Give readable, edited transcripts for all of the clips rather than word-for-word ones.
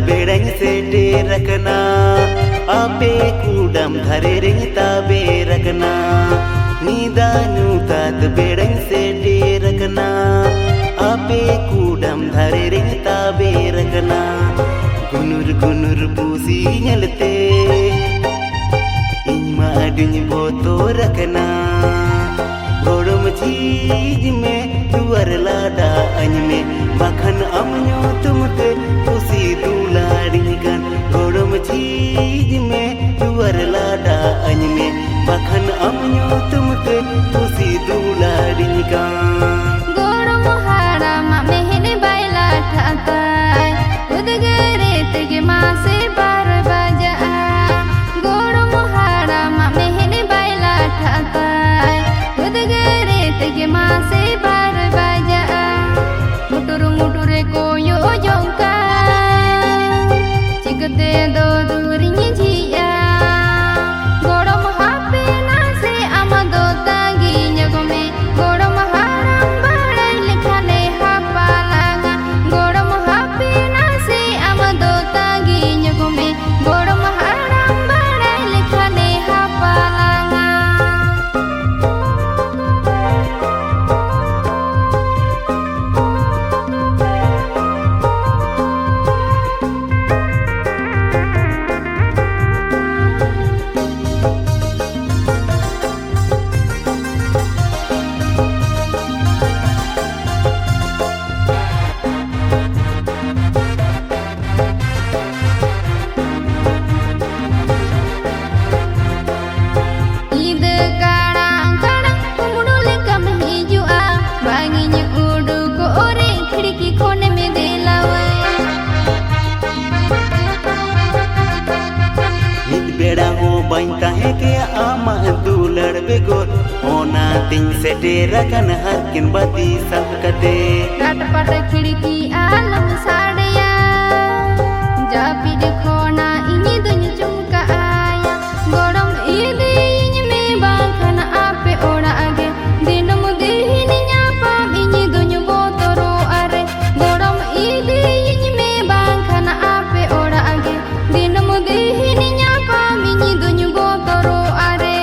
बेड़ंग से डे रखना आपे कूडम धरे रिंग ताबे रखना नीदा नूतात बेड़ंग से डे रखना आपे कूडम धरे रिंग ताबे रखना गुनुर गुनुर पूसी नलते इन्मा अडुन बोतो रखना गोड़म चीज में दुआर लाडा अन में बखन अमन्यो तुमके पूसी दुलारिंगन गोड़म चीज में दुआर लाडा अन में बखन अमन्यो तुमके पूसी दुलारिंगन गोड़म हाड़ा मा मेहने बायला ठाकाय उदगरे तेगे मासे बार बजा गोड़म हाड़ा मा मेहने बायला ठाकाय उदगरे तेगे मासे बार बजा मुटुर मुटुरे कोयो जोंका चिकते दो दूरिnya जिया गोड़म हापे नासे आमदो तागिnya गमे गोड़म हाराम बाड़ाय लिखाने हापालांगा गोड़म हापे नासे आमदो तागिnya गमे गोड़म हाराम बाड़ाय लिखाने हापालांगा बनता है कि आमा दुलड़ बेगोर ओना तिन से डेरा कन हर किन बती सब कदे रटपट खिड़की आलम साड़या जापी देखो ना इन्हीं दुन चुमका आया गोड़म इदे इन्हीं में बांखन आपे ओड़ा आगे दिन मुदे ही निया पाम इन्हीं दुन बोतरो अरे गोड़म इदे इन्हीं में बांखन आपे ओड़ा आगे दिन मुदे ही निया पाम इन्हीं दुन बोतरो अरे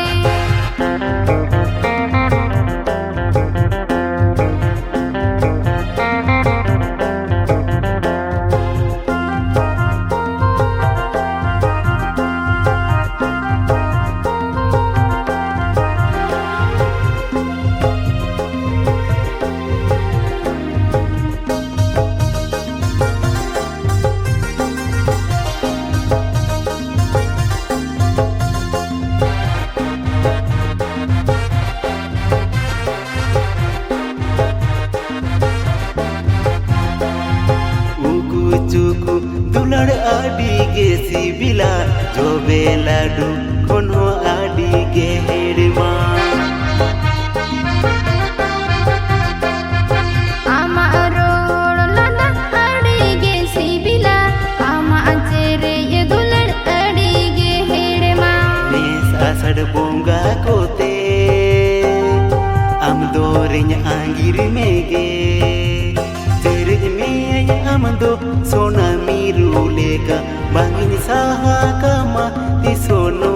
दुलड़ आडी गे सिबिला जो बेलाडू कोनो आडी गे हेड़मा आमा रोड लना आडी गे सिबिला आमा चेरे ये दुलड़ आडी गे हेड़मा नेस आसड़ बोंगा कोते am दोरिnya आंगिर में गे तेरे में am do sona miru leka bangin saha kama di sono